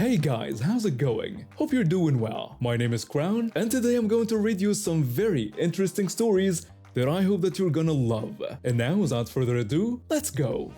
Hey guys, how's it going? Hope you're doing well. My name is Crown, and today I'm going to read you some very interesting stories that I hope that you're gonna love. And now, without further ado, let's go!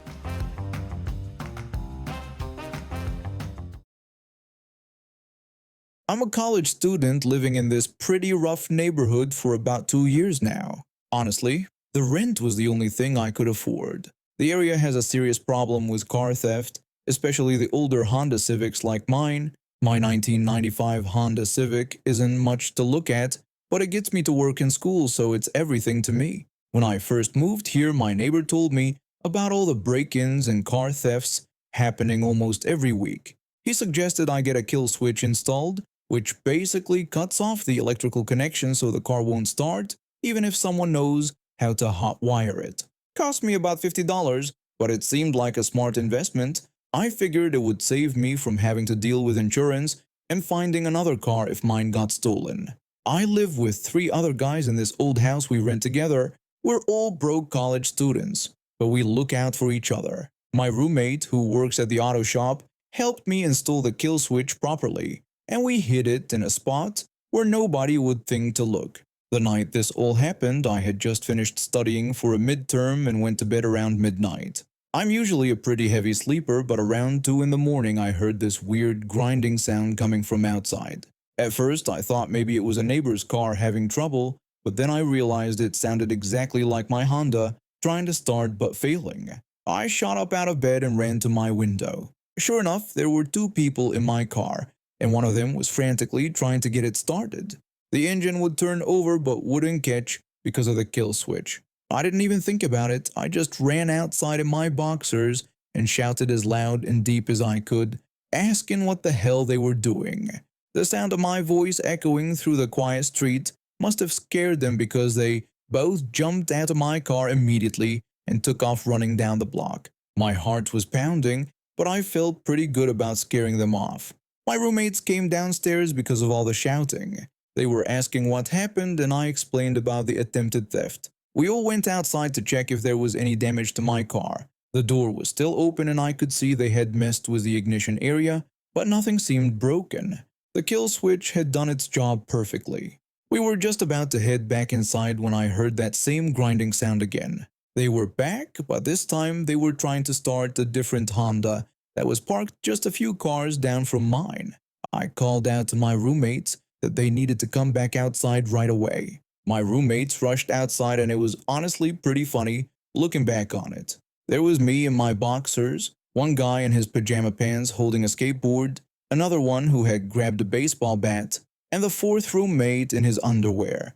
I'm a college student living in this pretty rough neighborhood for about 2 years now. Honestly, the rent was the only thing I could afford. The area has a serious problem with car theft, especially the older Honda Civics like mine. My 1995 Honda Civic isn't much to look at, but it gets me to work and school, so it's everything to me. When I first moved here, my neighbor told me about all the break-ins and car thefts happening almost every week. He suggested I get a kill switch installed, which basically cuts off the electrical connection so the car won't start, even if someone knows how to hotwire it. Cost me about $50, but it seemed like a smart investment. I figured it would save me from having to deal with insurance and finding another car if mine got stolen. I live with 3 other guys in this old house we rent together. We're all broke college students, but we look out for each other. My roommate, who works at the auto shop, helped me install the kill switch properly, and we hid it in a spot where nobody would think to look. The night this all happened, I had just finished studying for a midterm and went to bed around midnight. I'm usually a pretty heavy sleeper, but around 2 in the morning I heard this weird grinding sound coming from outside. At first I thought maybe it was a neighbor's car having trouble, but then I realized it sounded exactly like my Honda trying to start but failing. I shot up out of bed and ran to my window. Sure enough, there were 2 people in my car, and one of them was frantically trying to get it started. The engine would turn over but wouldn't catch because of the kill switch. I didn't even think about it. I just ran outside in my boxers and shouted as loud and deep as I could, asking what the hell they were doing. The sound of my voice echoing through the quiet street must have scared them because they both jumped out of my car immediately and took off running down the block. My heart was pounding, but I felt pretty good about scaring them off. My roommates came downstairs because of all the shouting. They were asking what happened, and I explained about the attempted theft. We all went outside to check if there was any damage to my car. The door was still open and I could see they had messed with the ignition area, but nothing seemed broken. The kill switch had done its job perfectly. We were just about to head back inside when I heard that same grinding sound again. They were back, but this time they were trying to start a different Honda that was parked just a few cars down from mine. I called out to my roommates that they needed to come back outside right away. My roommates rushed outside and it was honestly pretty funny looking back on it. There was me in my boxers, one guy in his pajama pants holding a skateboard, another one who had grabbed a baseball bat, and the 4th roommate in his underwear.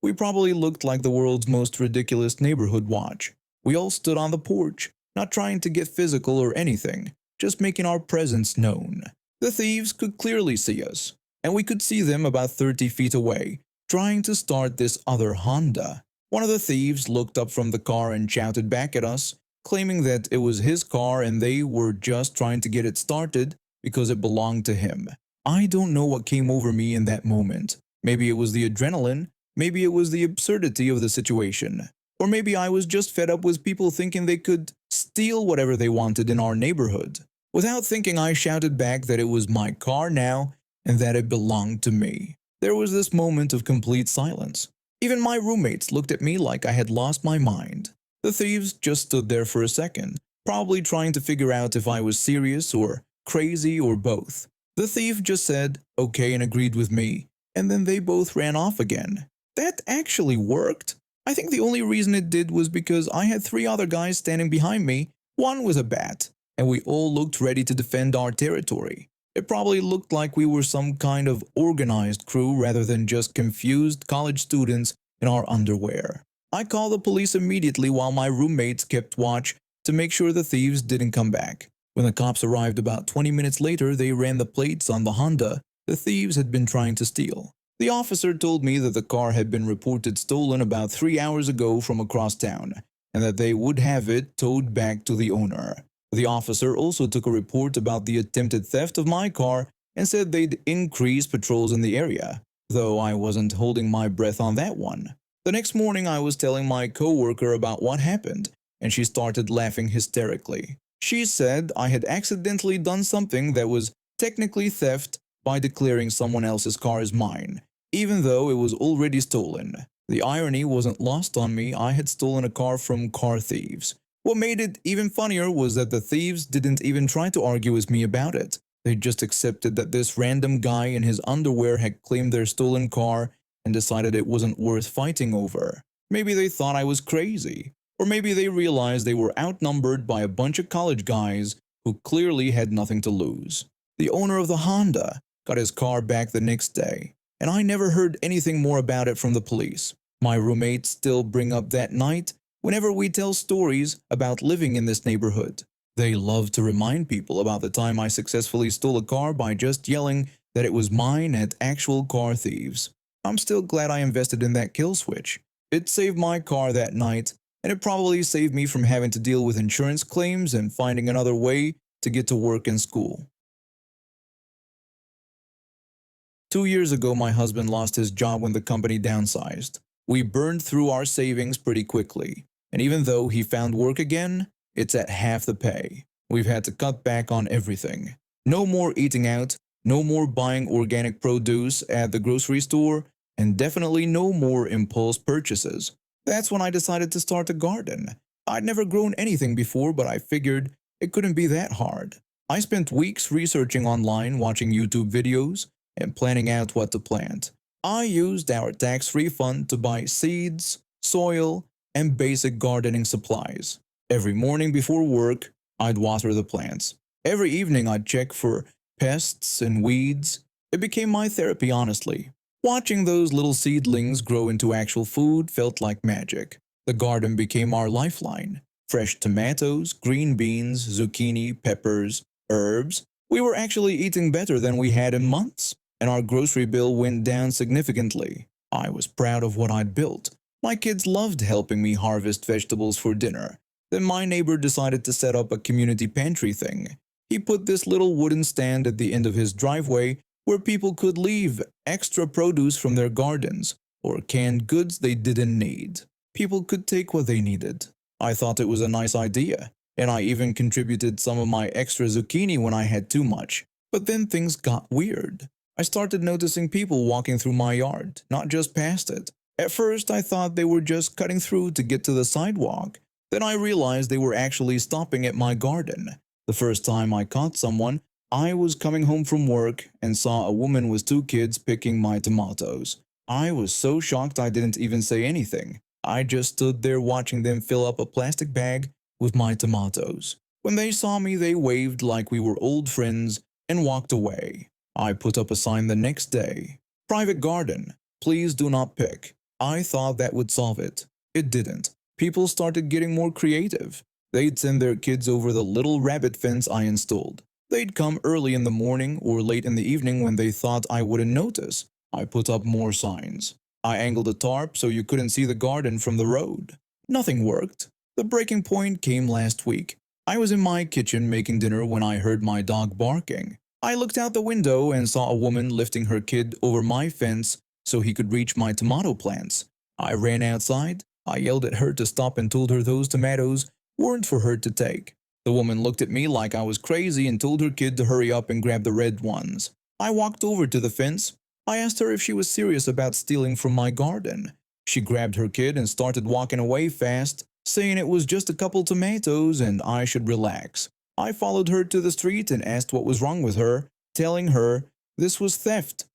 We probably looked like the world's most ridiculous neighborhood watch. We all stood on the porch, not trying to get physical or anything, just making our presence known. The thieves could clearly see us, and we could see them about 30 feet away, trying to start this other Honda. One of the thieves looked up from the car and shouted back at us, claiming that it was his car and they were just trying to get it started because it belonged to him. I don't know what came over me in that moment. Maybe it was the adrenaline, maybe it was the absurdity of the situation, or maybe I was just fed up with people thinking they could steal whatever they wanted in our neighborhood. Without thinking, I shouted back that it was my car now and that it belonged to me. There was this moment of complete silence. Even my roommates looked at me like I had lost my mind. The thieves just stood there for a second, probably trying to figure out if I was serious or crazy or both. The thief just said, okay, and agreed with me, and then they both ran off again. That actually worked. I think the only reason it did was because I had 3 other guys standing behind me, one with a bat, and we all looked ready to defend our territory. It probably looked like we were some kind of organized crew rather than just confused college students in our underwear. I called the police immediately while my roommates kept watch to make sure the thieves didn't come back. When the cops arrived about 20 minutes later, they ran the plates on the Honda the thieves had been trying to steal. The officer told me that the car had been reported stolen about 3 hours ago from across town, and that they would have it towed back to the owner. The officer also took a report about the attempted theft of my car and said they'd increase patrols in the area, though I wasn't holding my breath on that one. The next morning I was telling my coworker about what happened, and she started laughing hysterically. She said I had accidentally done something that was technically theft by declaring someone else's car as mine, even though it was already stolen. The irony wasn't lost on me. I had stolen a car from car thieves. What made it even funnier was that the thieves didn't even try to argue with me about it. They just accepted that this random guy in his underwear had claimed their stolen car and decided it wasn't worth fighting over. Maybe they thought I was crazy. Or maybe they realized they were outnumbered by a bunch of college guys who clearly had nothing to lose. The owner of the Honda got his car back the next day, and I never heard anything more about it from the police. My roommates still bring up that night whenever we tell stories about living in this neighborhood. They love to remind people about the time I successfully stole a car by just yelling that it was mine at actual car thieves. I'm still glad I invested in that kill switch. It saved my car that night, and it probably saved me from having to deal with insurance claims and finding another way to get to work and school. 2 years ago, my husband lost his job when the company downsized. We burned through our savings pretty quickly, and even though he found work again, it's at half the pay. We've had to cut back on everything. No more eating out, no more buying organic produce at the grocery store, and definitely no more impulse purchases. That's when I decided to start a garden. I'd never grown anything before, but I figured it couldn't be that hard. I spent weeks researching online, watching YouTube videos, and planning out what to plant. I used our tax refund to buy seeds, soil, and basic gardening supplies. Every morning before work, I'd water the plants. Every evening, I'd check for pests and weeds. It became my therapy, honestly. Watching those little seedlings grow into actual food felt like magic. The garden became our lifeline. Fresh tomatoes, green beans, zucchini, peppers, herbs. We were actually eating better than we had in months, and our grocery bill went down significantly. I was proud of what I'd built. My kids loved helping me harvest vegetables for dinner. Then my neighbor decided to set up a community pantry thing. He put this little wooden stand at the end of his driveway where people could leave extra produce from their gardens or canned goods they didn't need. People could take what they needed. I thought it was a nice idea, and I even contributed some of my extra zucchini when I had too much. But then things got weird. I started noticing people walking through my yard, not just past it. At first, I thought they were just cutting through to get to the sidewalk. Then I realized they were actually stopping at my garden. The first time I caught someone, I was coming home from work and saw a woman with 2 kids picking my tomatoes. I was so shocked I didn't even say anything. I just stood there watching them fill up a plastic bag with my tomatoes. When they saw me, they waved like we were old friends and walked away. I put up a sign the next day. Private garden. Please do not pick. I thought that would solve it. It didn't. People started getting more creative. They'd send their kids over the little rabbit fence I installed. They'd come early in the morning or late in the evening when they thought I wouldn't notice. I put up more signs. I angled a tarp so you couldn't see the garden from the road. Nothing worked. The breaking point came last week. I was in my kitchen making dinner when I heard my dog barking. I looked out the window and saw a woman lifting her kid over my fence so he could reach my tomato plants. I ran outside. I yelled at her to stop and told her those tomatoes weren't for her to take. The woman looked at me like I was crazy and told her kid to hurry up and grab the red ones. I walked over to the fence. I asked her if she was serious about stealing from my garden. She grabbed her kid and started walking away fast, saying it was just a couple tomatoes and I should relax. I followed her to the street and asked what was wrong with her, telling her this was theft.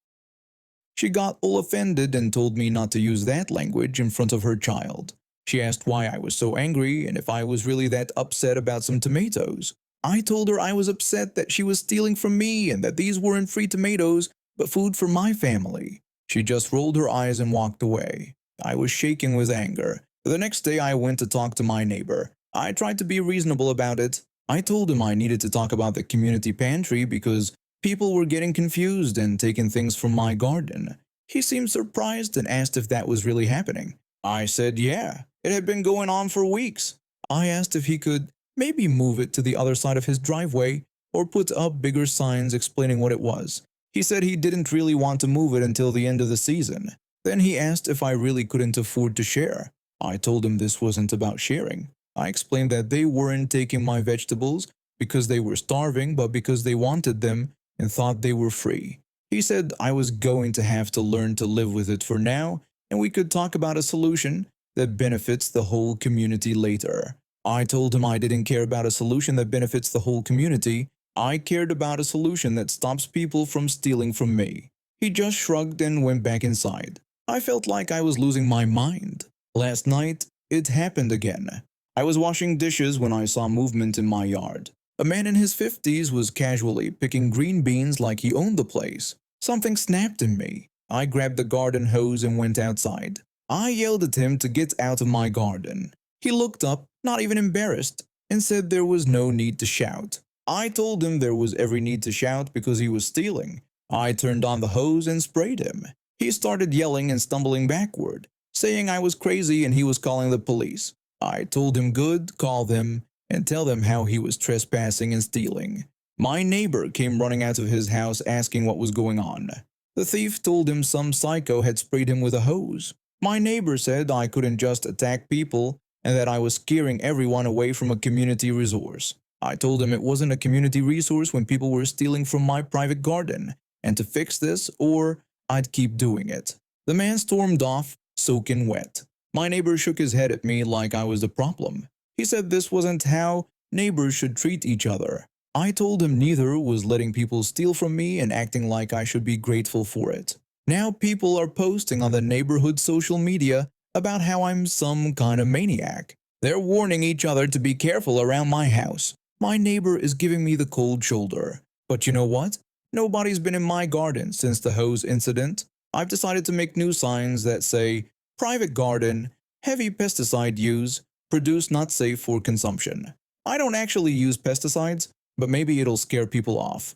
She got all offended and told me not to use that language in front of her child. She asked why I was so angry and if I was really that upset about some tomatoes. I told her I was upset that she was stealing from me and that these weren't free tomatoes, but food for my family. She just rolled her eyes and walked away. I was shaking with anger. The next day I went to talk to my neighbor. I tried to be reasonable about it. I told him I needed to talk about the community pantry because people were getting confused and taking things from my garden. He seemed surprised and asked if that was really happening. I said yeah, it had been going on for weeks. I asked if he could maybe move it to the other side of his driveway or put up bigger signs explaining what it was. He said he didn't really want to move it until the end of the season. Then he asked if I really couldn't afford to share. I told him this wasn't about sharing. I explained that they weren't taking my vegetables because they were starving, but because they wanted them and thought they were free. He said I was going to have to learn to live with it for now, and we could talk about a solution that benefits the whole community later. I told him I didn't care about a solution that benefits the whole community. I cared about a solution that stops people from stealing from me. He just shrugged and went back inside. I felt like I was losing my mind. Last night, it happened again. I was washing dishes when I saw movement in my yard. A man in his 50s was casually picking green beans like he owned the place. Something snapped in me. I grabbed the garden hose and went outside. I yelled at him to get out of my garden. He looked up, not even embarrassed, and said there was no need to shout. I told him there was every need to shout because he was stealing. I turned on the hose and sprayed him. He started yelling and stumbling backward, saying I was crazy and he was calling the police. I told him good, call them, and tell them how he was trespassing and stealing. My neighbor came running out of his house asking what was going on. The thief told him some psycho had sprayed him with a hose. My neighbor said I couldn't just attack people and that I was scaring everyone away from a community resource. I told him it wasn't a community resource when people were stealing from my private garden, and to fix this, or I'd keep doing it. The man stormed off, soaking wet. My neighbor shook his head at me like I was the problem. He said this wasn't how neighbors should treat each other. I told him neither was letting people steal from me and acting like I should be grateful for it. Now people are posting on the neighborhood social media about how I'm some kind of maniac. They're warning each other to be careful around my house. My neighbor is giving me the cold shoulder. But you know what? Nobody's been in my garden since the hose incident. I've decided to make new signs that say, private garden, heavy pesticide use, produce not safe for consumption. I don't actually use pesticides, but maybe it'll scare people off.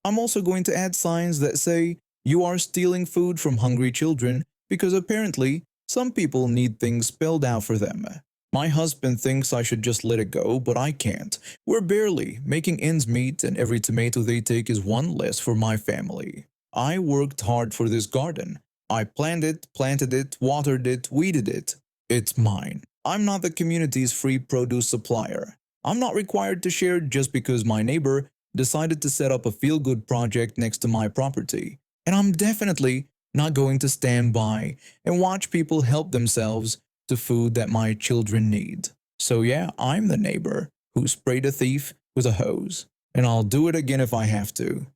I'm also going to add signs that say, you are stealing food from hungry children because apparently some people need things spelled out for them. My husband thinks I should just let it go, but I can't. We're barely making ends meet and every tomato they take is one less for my family. I worked hard for this garden. I planted it, watered it, weeded it. It's mine. I'm not the community's free produce supplier. I'm not required to share just because my neighbor decided to set up a feel-good project next to my property. And I'm definitely not going to stand by and watch people help themselves to food that my children need. So yeah, I'm the neighbor who sprayed a thief with a hose. And I'll do it again if I have to.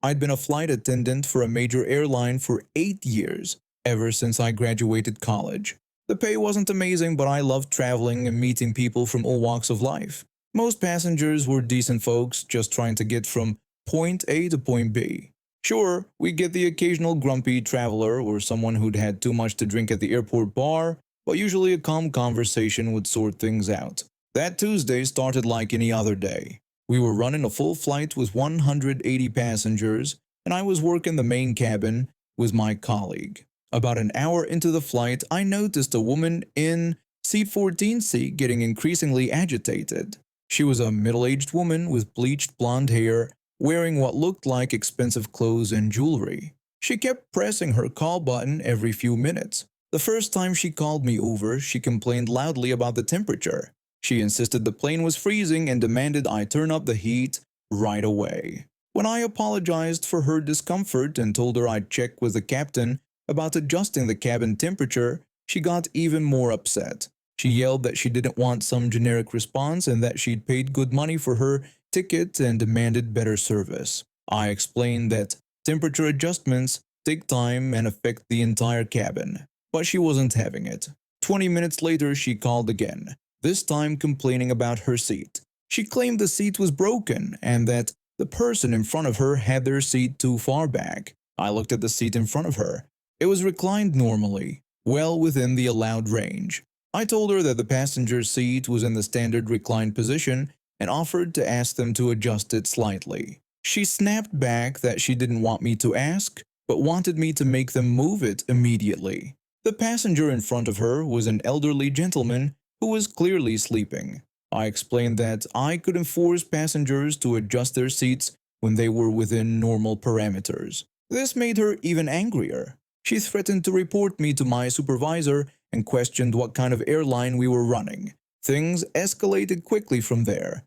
I'd been a flight attendant for a major airline for 8 years, ever since I graduated college. The pay wasn't amazing, but I loved traveling and meeting people from all walks of life. Most passengers were decent folks just trying to get from point A to point B. Sure, we get the occasional grumpy traveler or someone who'd had too much to drink at the airport bar, but usually a calm conversation would sort things out. That Tuesday started like any other day. We were running a full flight with 180 passengers, and I was working the main cabin with my colleague. About an hour into the flight, I noticed a woman in seat 14C getting increasingly agitated. She was a middle-aged woman with bleached blonde hair, wearing what looked like expensive clothes and jewelry. She kept pressing her call button every few minutes. The first time she called me over, she complained loudly about the temperature. She insisted the plane was freezing and demanded I turn up the heat right away. When I apologized for her discomfort and told her I'd check with the captain about adjusting the cabin temperature, she got even more upset. She yelled that she didn't want some generic response and that she'd paid good money for her ticket and demanded better service. I explained that temperature adjustments take time and affect the entire cabin, but she wasn't having it. 20 minutes later, she called again, this time complaining about her seat. She claimed the seat was broken and that the person in front of her had their seat too far back. I looked at the seat in front of her. It was reclined normally, well within the allowed range. I told her that the passenger seat was in the standard reclined position and offered to ask them to adjust it slightly. She snapped back that she didn't want me to ask, but wanted me to make them move it immediately. The passenger in front of her was an elderly gentleman who was clearly sleeping. I explained that I couldn't force passengers to adjust their seats when they were within normal parameters. This made her even angrier. She threatened to report me to my supervisor and questioned what kind of airline we were running. Things escalated quickly from there.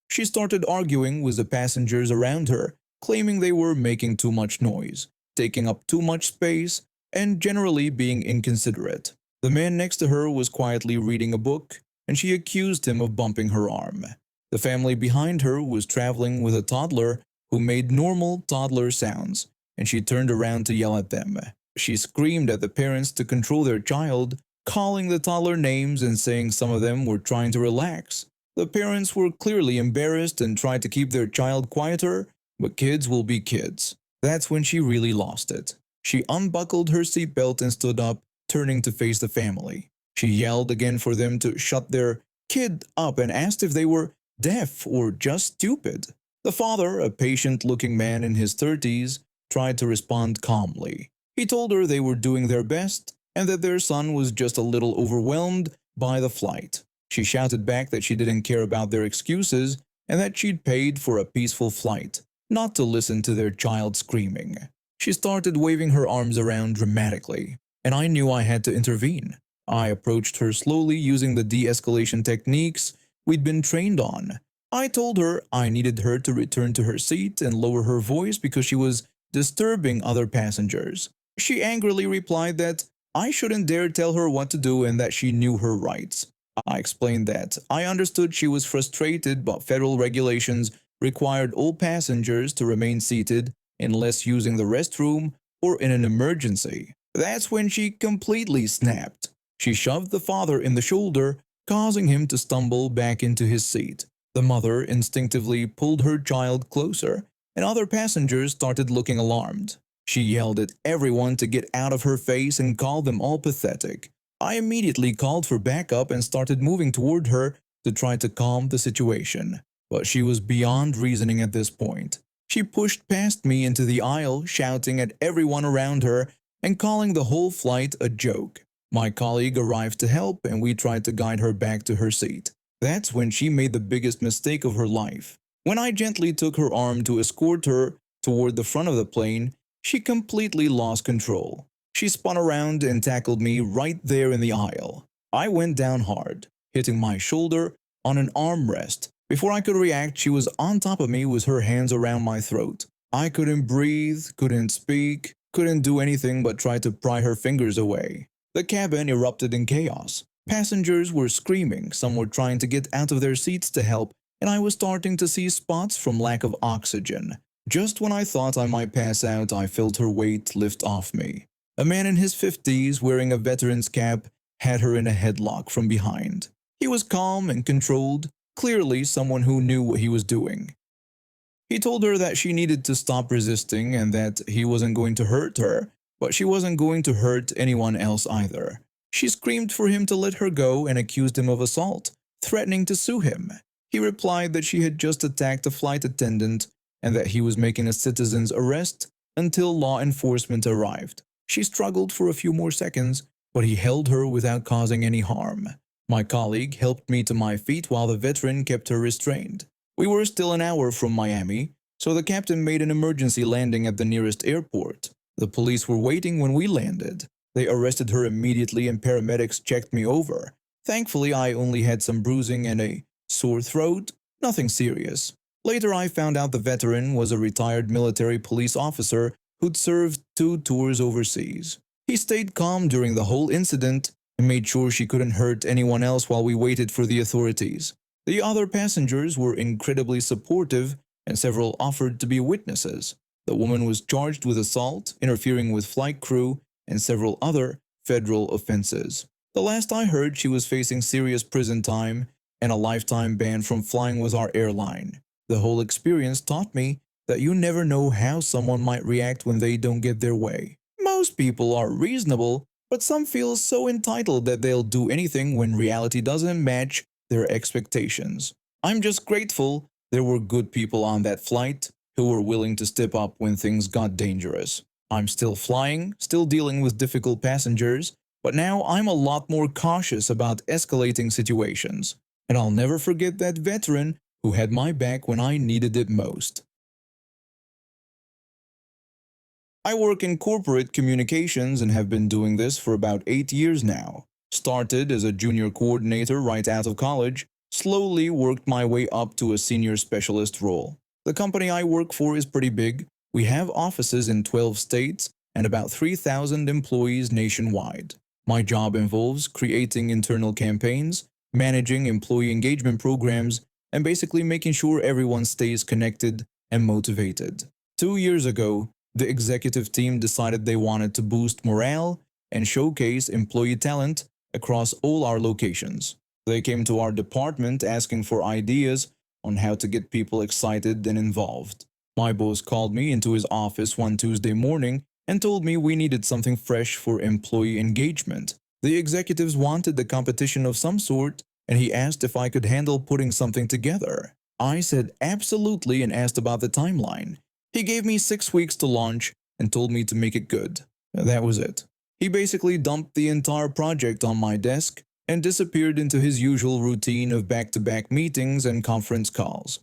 She started arguing with the passengers around her, claiming they were making too much noise, taking up too much space, and generally being inconsiderate. The man next to her was quietly reading a book, and she accused him of bumping her arm. The family behind her was traveling with a toddler who made normal toddler sounds, and she turned around to yell at them. She screamed at the parents to control their child, calling the toddler names and saying some of them were trying to relax. The parents were clearly embarrassed and tried to keep their child quieter, but kids will be kids. That's when she really lost it. She unbuckled her seatbelt and stood up, turning to face the family. She yelled again for them to shut their kid up and asked if they were deaf or just stupid. The father, a patient-looking man in his 30s, tried to respond calmly. He told her they were doing their best and that their son was just a little overwhelmed by the flight. She shouted back that she didn't care about their excuses and that she'd paid for a peaceful flight, not to listen to their child screaming. She started waving her arms around dramatically, and I knew I had to intervene. I approached her slowly using the de-escalation techniques we'd been trained on. I told her I needed her to return to her seat and lower her voice because she was disturbing other passengers. She angrily replied that I shouldn't dare tell her what to do and that she knew her rights. I explained that I understood she was frustrated, but federal regulations required all passengers to remain seated unless using the restroom or in an emergency. That's when she completely snapped. She shoved the father in the shoulder, causing him to stumble back into his seat. The mother instinctively pulled her child closer, and other passengers started looking alarmed. She yelled at everyone to get out of her face and called them all pathetic. I immediately called for backup and started moving toward her to try to calm the situation. But she was beyond reasoning at this point. She pushed past me into the aisle, shouting at everyone around her and calling the whole flight a joke. My colleague arrived to help and we tried to guide her back to her seat. That's when she made the biggest mistake of her life. When I gently took her arm to escort her toward the front of the plane, she completely lost control. She spun around and tackled me right there in the aisle. I went down hard, hitting my shoulder on an armrest. Before I could react, she was on top of me with her hands around my throat. I couldn't breathe, couldn't speak, couldn't do anything but try to pry her fingers away. The cabin erupted in chaos. Passengers were screaming, some were trying to get out of their seats to help, and I was starting to see spots from lack of oxygen. Just when I thought I might pass out, I felt her weight lift off me. A man in his 50s wearing a veteran's cap had her in a headlock from behind. He was calm and controlled, clearly someone who knew what he was doing. He told her that she needed to stop resisting and that he wasn't going to hurt her, but she wasn't going to hurt anyone else either. She screamed for him to let her go and accused him of assault, threatening to sue him. He replied that she had just attacked a flight attendant and that he was making a citizen's arrest until law enforcement arrived. She struggled for a few more seconds, but he held her without causing any harm. My colleague helped me to my feet while the veteran kept her restrained. We were still an hour from Miami, so the captain made an emergency landing at the nearest airport. The police were waiting when we landed. They arrested her immediately and paramedics checked me over. Thankfully, I only had some bruising and a sore throat, nothing serious. Later, I found out the veteran was a retired military police officer who'd served 2 tours overseas. He stayed calm during the whole incident and made sure she couldn't hurt anyone else while we waited for the authorities. The other passengers were incredibly supportive and several offered to be witnesses. The woman was charged with assault, interfering with flight crew, and several other federal offenses. The last I heard, she was facing serious prison time and a lifetime ban from flying with our airline. The whole experience taught me that you never know how someone might react when they don't get their way. Most people are reasonable, but some feel so entitled that they'll do anything when reality doesn't match their expectations. I'm just grateful there were good people on that flight who were willing to step up when things got dangerous. I'm still flying, still dealing with difficult passengers, but now I'm a lot more cautious about escalating situations. And I'll never forget that veteran who had my back when I needed it most. I work in corporate communications and have been doing this for about 8 years now. Started as a junior coordinator right out of college, Slowly worked my way up to a senior specialist role. The company I work for is pretty big. We have offices in 12 states and about 3,000 employees nationwide. My job involves creating internal campaigns, managing employee engagement programs, and basically making sure everyone stays connected and motivated. 2 years ago, the executive team decided they wanted to boost morale and showcase employee talent across all our locations. They came to our department asking for ideas on how to get people excited and involved. My boss called me into his office one Tuesday morning and told me we needed something fresh for employee engagement. The executives wanted the competition of some sort, and he asked if I could handle putting something together. I said absolutely and asked about the timeline. He gave me 6 weeks to launch and told me to make it good. That was it. He basically dumped the entire project on my desk and disappeared into his usual routine of back-to-back meetings and conference calls.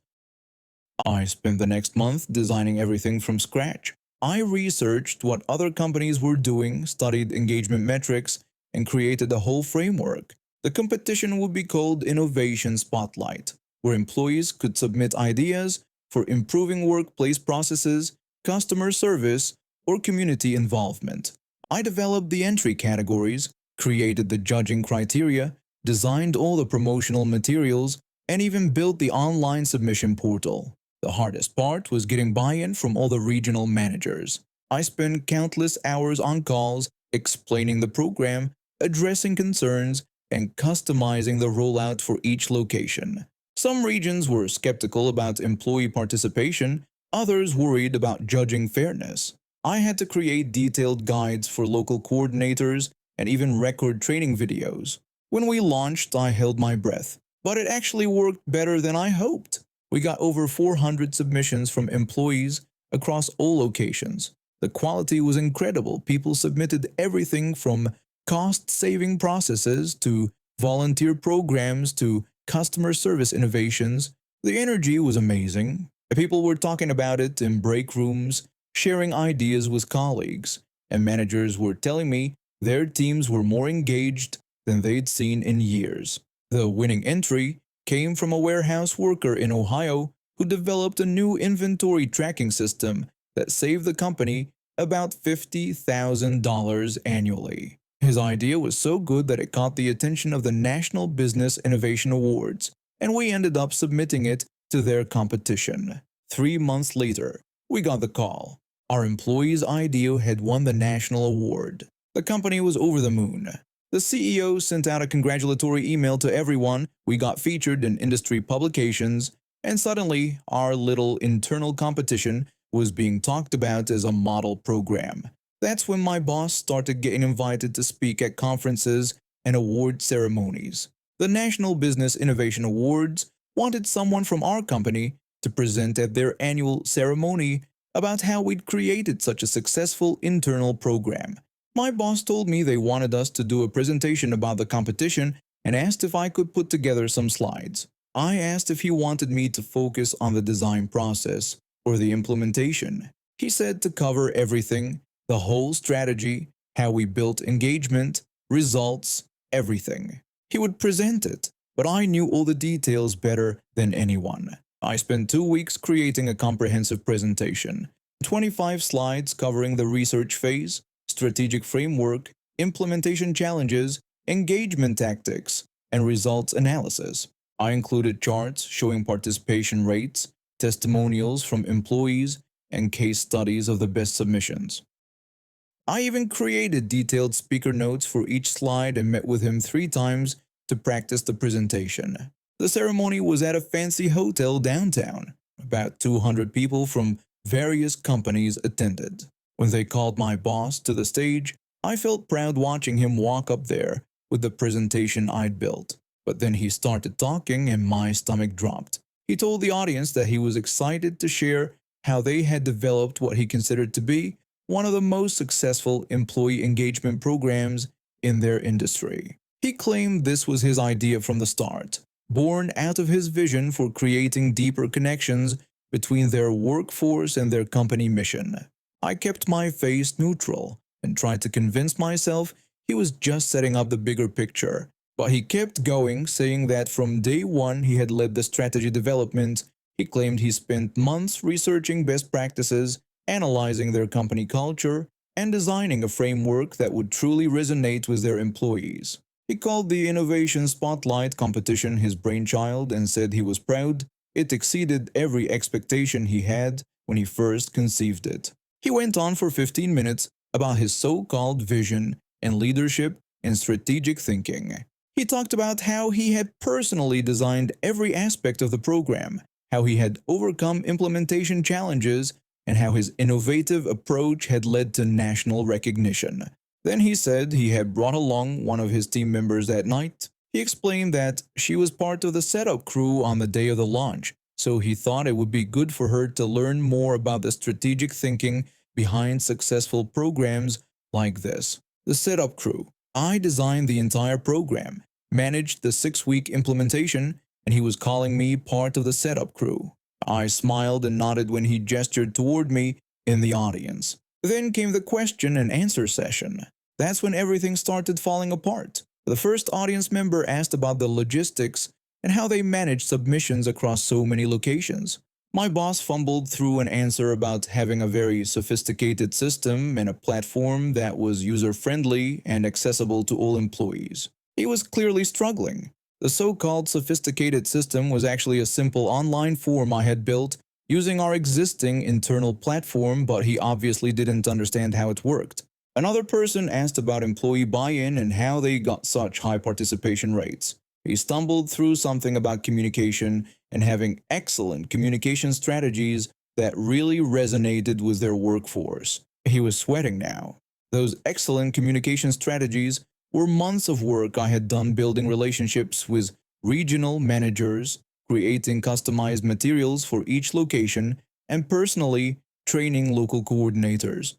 I spent the next month designing everything from scratch. I researched what other companies were doing, studied engagement metrics, and created a whole framework. The competition would be called Innovation Spotlight, where employees could submit ideas for improving workplace processes, customer service, or community involvement. I developed the entry categories, created the judging criteria, designed all the promotional materials, and even built the online submission portal. The hardest part was getting buy-in from all the regional managers. I spent countless hours on calls, explaining the program, addressing concerns, and customizing the rollout for each location. Some regions were skeptical about employee participation, others worried about judging fairness. I had to create detailed guides for local coordinators and even record training videos. When we launched, I held my breath, but it actually worked better than I hoped. We got over 400 submissions from employees across all locations. The quality was incredible. People submitted everything from cost-saving processes to volunteer programs to customer service innovations. The energy was amazing. People were talking about it in break rooms, sharing ideas with colleagues, and managers were telling me their teams were more engaged than they'd seen in years. The winning entry came from a warehouse worker in Ohio who developed a new inventory tracking system that saved the company about $50,000 annually. His idea was so good that it caught the attention of the National Business Innovation Awards, and we ended up submitting it to their competition. 3 months later, we got the call. Our employee's idea had won the national award. The company was over the moon. The CEO sent out a congratulatory email to everyone, we got featured in industry publications, and suddenly our little internal competition was being talked about as a model program. That's when my boss started getting invited to speak at conferences and award ceremonies. The National Business Innovation Awards wanted someone from our company to present at their annual ceremony about how we'd created such a successful internal program. My boss told me they wanted us to do a presentation about the competition and asked if I could put together some slides. I asked if he wanted me to focus on the design process or the implementation. He said to cover everything, the whole strategy, how we built engagement, results, everything. He would present it, but I knew all the details better than anyone. I spent 2 weeks creating a comprehensive presentation, 25 slides covering the research phase, strategic framework, implementation challenges, engagement tactics, and results analysis. I included charts showing participation rates, testimonials from employees, and case studies of the best submissions. I even created detailed speaker notes for each slide and met with him 3 times to practice the presentation. The ceremony was at a fancy hotel downtown. About 200 people from various companies attended. When they called my boss to the stage, I felt proud watching him walk up there with the presentation I'd built. But then he started talking and my stomach dropped. He told the audience that he was excited to share how they had developed what he considered to be one of the most successful employee engagement programs in their industry. He claimed this was his idea from the start, born out of his vision for creating deeper connections between their workforce and their company mission. I kept my face neutral and tried to convince myself he was just setting up the bigger picture But he kept going, saying that from day one he had led the strategy development. He claimed he spent months researching best practices, analyzing their company culture, and designing a framework that would truly resonate with their employees. He called the Innovation Spotlight competition his brainchild and said he was proud it exceeded every expectation he had when he first conceived it. He went on for 15 minutes about his so-called vision and leadership and strategic thinking. He talked about how he had personally designed every aspect of the program, how he had overcome implementation challenges, and how his innovative approach had led to national recognition. Then he said he had brought along one of his team members that night. He explained that she was part of the setup crew on the day of the launch, so he thought it would be good for her to learn more about the strategic thinking behind successful programs like this. The setup crew. I designed the entire program, managed the 6-week implementation, and he was calling me part of the setup crew. I smiled and nodded when he gestured toward me in the audience. Then came the question and answer session. That's when everything started falling apart. The first audience member asked about the logistics and how they managed submissions across so many locations. My boss fumbled through an answer about having a very sophisticated system and a platform that was user-friendly and accessible to all employees. He was clearly struggling. The so-called sophisticated system was actually a simple online form I had built using our existing internal platform, but he obviously didn't understand how it worked. Another person asked about employee buy-in and how they got such high participation rates. He stumbled through something about communication and having excellent communication strategies that really resonated with their workforce. He was sweating now. Those excellent communication strategies were months of work I had done building relationships with regional managers, creating customized materials for each location, and personally training local coordinators.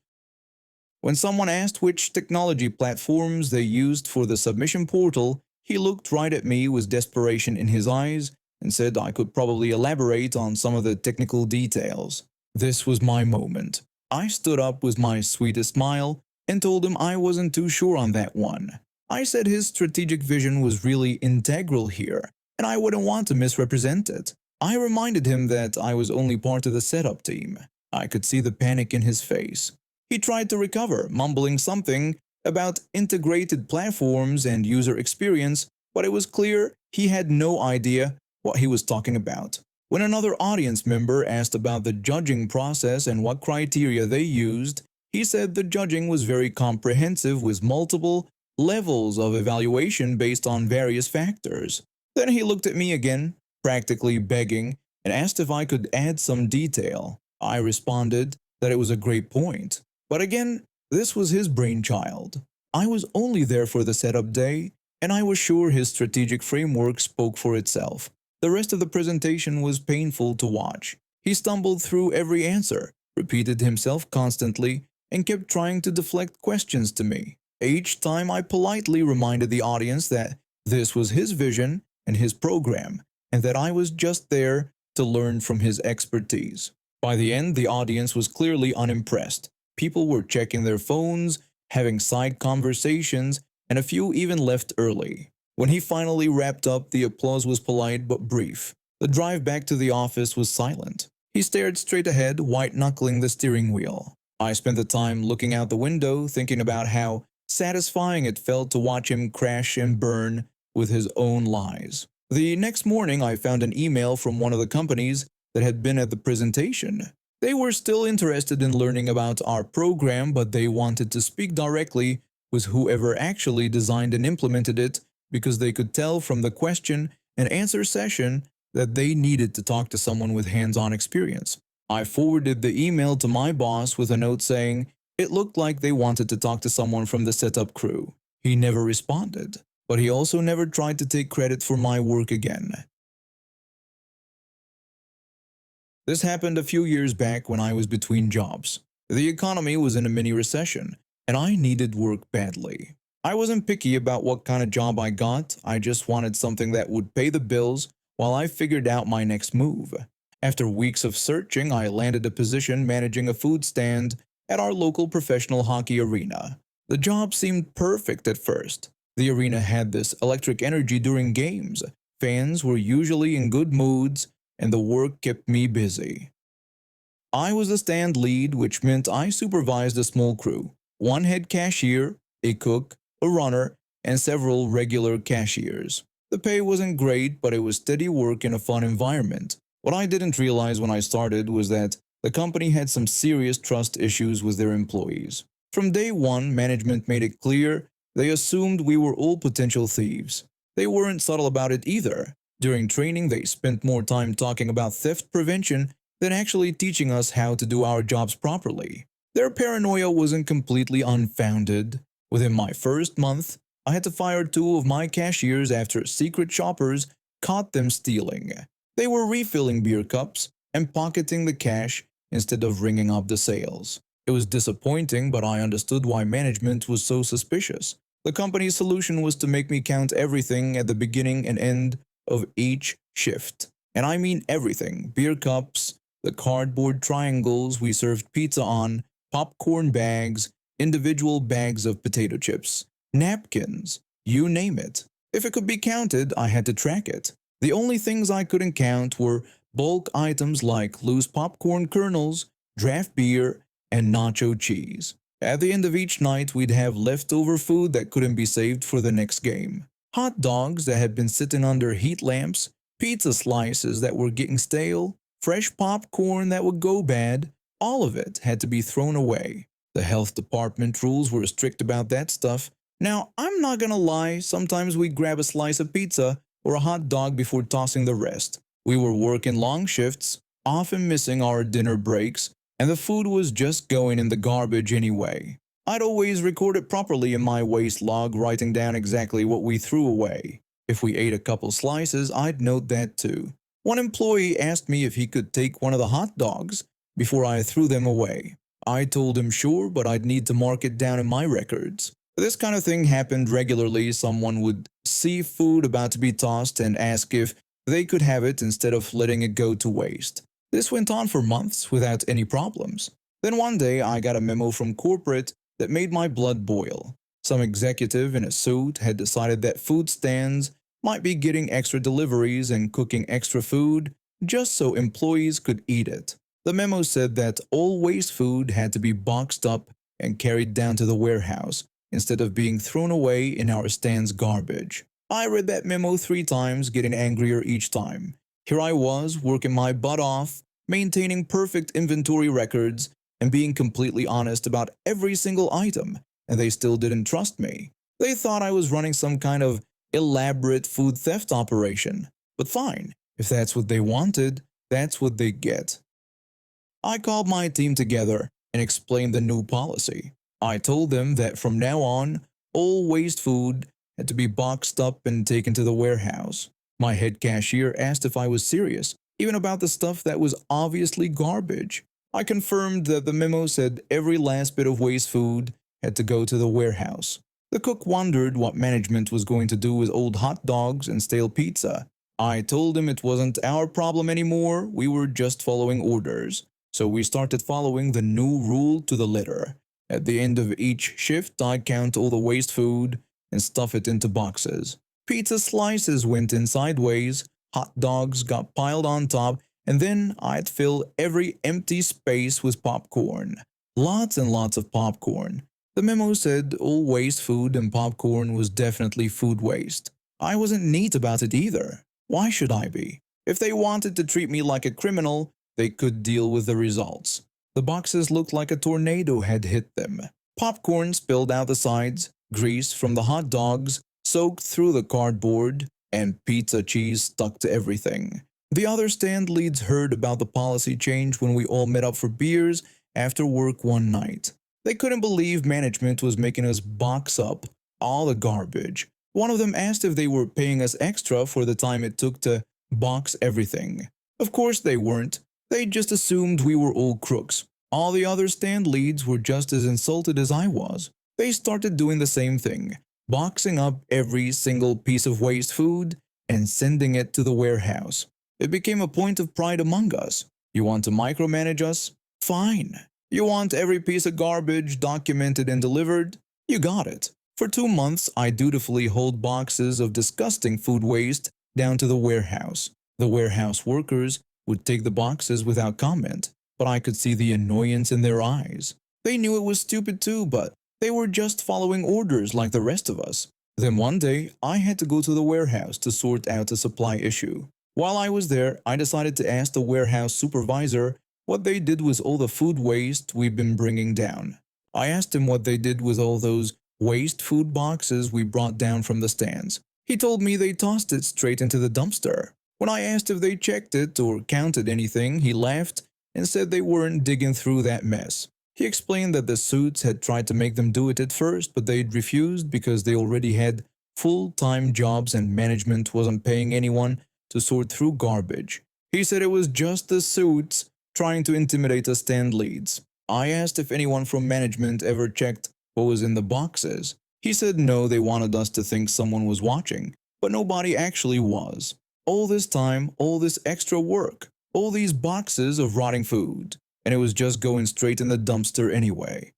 When someone asked which technology platforms they used for the submission portal, he looked right at me with desperation in his eyes and said I could probably elaborate on some of the technical details. This was my moment. I stood up with my sweetest smile and told him I wasn't too sure on that one. I said his strategic vision was really integral here, and I wouldn't want to misrepresent it. I reminded him that I was only part of the setup team. I could see the panic in his face. He tried to recover, mumbling something about integrated platforms and user experience, but it was clear he had no idea what he was talking about. When another audience member asked about the judging process and what criteria they used, he said the judging was very comprehensive with multiple levels of evaluation based on various factors. Then he looked at me again, practically begging, and asked if I could add some detail. I responded that it was a great point. But again, this was his brainchild. I was only there for the setup day, and I was sure his strategic framework spoke for itself. The rest of the presentation was painful to watch. He stumbled through every answer, repeated himself constantly, and kept trying to deflect questions to me. Each time I politely reminded the audience that this was his vision and his program, and that I was just there to learn from his expertise. By the end, the audience was clearly unimpressed. People were checking their phones, having side conversations, and a few even left early. When he finally wrapped up, the applause was polite but brief. The drive back to the office was silent. He stared straight ahead, white-knuckling the steering wheel. I spent the time looking out the window, thinking about how satisfying it felt to watch him crash and burn with his own lies. The next morning, I found an email from one of the companies that had been at the presentation. They were still interested in learning about our program, but they wanted to speak directly with whoever actually designed and implemented it because they could tell from the question and answer session that they needed to talk to someone with hands-on experience. I forwarded the email to my boss with a note saying it looked like they wanted to talk to someone from the setup crew. He never responded, but he also never tried to take credit for my work again. This happened a few years back when I was between jobs. The economy was in a mini recession, and I needed work badly. I wasn't picky about what kind of job I got, I just wanted something that would pay the bills while I figured out my next move. After weeks of searching, I landed a position managing a food stand at our local professional hockey arena. The job seemed perfect at first. The arena had this electric energy during games. Fans were usually in good moods, and the work kept me busy. I was the stand lead, which meant I supervised a small crew: one head cashier, a cook, a runner, and several regular cashiers. The pay wasn't great, but it was steady work in a fun environment. What I didn't realize when I started was that the company had some serious trust issues with their employees. From day one, management made it clear they assumed we were all potential thieves. They weren't subtle about it either. During training, they spent more time talking about theft prevention than actually teaching us how to do our jobs properly. Their paranoia wasn't completely unfounded. Within my first month, I had to fire two of my cashiers after secret shoppers caught them stealing. They were refilling beer cups and pocketing the cash instead of ringing up the sales. It was disappointing, but I understood why management was so suspicious. The company's solution was to make me count everything at the beginning and end of each shift. And I mean everything: beer cups, the cardboard triangles we served pizza on, popcorn bags, individual bags of potato chips, napkins, you name it. If it could be counted, I had to track it. The only things I couldn't count were bulk items like loose popcorn kernels, draft beer, and nacho cheese. At the end of each night, we'd have leftover food that couldn't be saved for the next game. Hot dogs that had been sitting under heat lamps, pizza slices that were getting stale, fresh popcorn that would go bad. All of it had to be thrown away. The health department rules were strict about that stuff. Now, I'm not gonna lie, sometimes we'd grab a slice of pizza or a hot dog before tossing the rest. We were working long shifts, often missing our dinner breaks, and the food was just going in the garbage anyway. I'd always record it properly in my waste log, writing down exactly what we threw away. If we ate a couple slices, I'd note that too. One employee asked me if he could take one of the hot dogs before I threw them away. I told him sure, but I'd need to mark it down in my records. This kind of thing happened regularly. Someone would see food about to be tossed and ask if they could have it instead of letting it go to waste. This went on for months without any problems. Then one day I got a memo from corporate that made my blood boil. Some executive in a suit had decided that food stands might be getting extra deliveries and cooking extra food just so employees could eat it. The memo said that all waste food had to be boxed up and carried down to the warehouse instead of being thrown away in our stand's garbage. I read that memo 3 times, getting angrier each time. Here I was, working my butt off, maintaining perfect inventory records, and being completely honest about every single item, and they still didn't trust me. They thought I was running some kind of elaborate food theft operation. But fine, if that's what they wanted, that's what they get. I called my team together and explained the new policy. I told them that from now on, all waste food had to be boxed up and taken to the warehouse. My head cashier asked if I was serious, even about the stuff that was obviously garbage. I confirmed that the memo said every last bit of waste food had to go to the warehouse. The cook wondered what management was going to do with old hot dogs and stale pizza. I told him it wasn't our problem anymore, we were just following orders. So we started following the new rule to the letter. At the end of each shift, I'd count all the waste food and stuff it into boxes. Pizza slices went in sideways, hot dogs got piled on top, and then I'd fill every empty space with popcorn. Lots and lots of popcorn. The memo said all waste food and popcorn was definitely food waste. I wasn't neat about it either. Why should I be? If they wanted to treat me like a criminal, they could deal with the results. The boxes looked like a tornado had hit them. Popcorn spilled out the sides, grease from the hot dogs soaked through the cardboard, and pizza cheese stuck to everything. The other stand leads heard about the policy change when we all met up for beers after work one night. They couldn't believe management was making us box up all the garbage. One of them asked if they were paying us extra for the time it took to box everything. Of course they weren't. They just assumed we were all crooks. All the other stand leads were just as insulted as I was. They started doing the same thing, boxing up every single piece of waste food and sending it to the warehouse. It became a point of pride among us. You want to micromanage us? Fine. You want every piece of garbage documented and delivered? You got it. For 2 months, I dutifully hauled boxes of disgusting food waste down to the warehouse. The warehouse workers would take the boxes without comment, but I could see the annoyance in their eyes. They knew it was stupid too, but they were just following orders like the rest of us. Then one day, I had to go to the warehouse to sort out a supply issue. While I was there, I decided to ask the warehouse supervisor what they did with all the food waste we've been bringing down. I asked him what they did with all those waste food boxes we brought down from the stands. He told me they tossed it straight into the dumpster. When I asked if they checked it or counted anything, he laughed and said they weren't digging through that mess. He explained that the suits had tried to make them do it at first, but they'd refused because they already had full-time jobs and management wasn't paying anyone to sort through garbage. He said it was just the suits trying to intimidate us stand leads. I asked if anyone from management ever checked what was in the boxes. He said no, they wanted us to think someone was watching, but nobody actually was. All this time, all this extra work, all these boxes of rotting food, and it was just going straight in the dumpster anyway.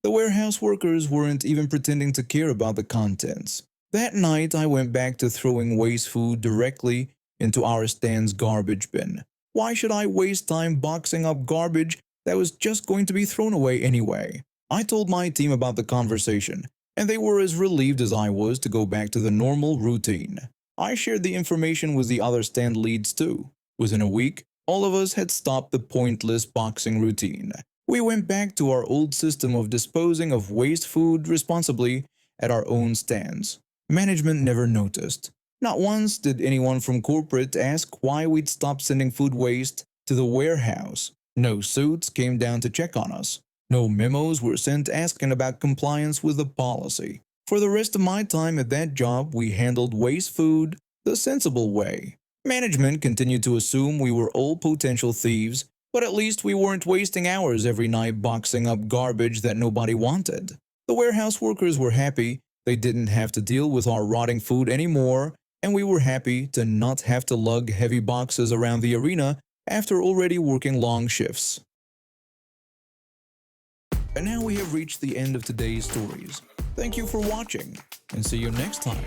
The warehouse workers weren't even pretending to care about the contents. That night, I went back to throwing waste food directly into our stand's garbage bin. Why should I waste time boxing up garbage that was just going to be thrown away anyway? I told my team about the conversation, and they were as relieved as I was to go back to the normal routine. I shared the information with the other stand leads too. Within a week, all of us had stopped the pointless boxing routine. We went back to our old system of disposing of waste food responsibly at our own stands. Management never noticed. Not once did anyone from corporate ask why we'd stopped sending food waste to the warehouse. No suits came down to check on us. No memos were sent asking about compliance with the policy. For the rest of my time at that job, we handled waste food the sensible way. Management continued to assume we were all potential thieves, but at least we weren't wasting hours every night boxing up garbage that nobody wanted. The warehouse workers were happy they didn't have to deal with our rotting food anymore, and we were happy to not have to lug heavy boxes around the arena after already working long shifts. And now we have reached the end of today's stories. Thank you for watching, and see you next time.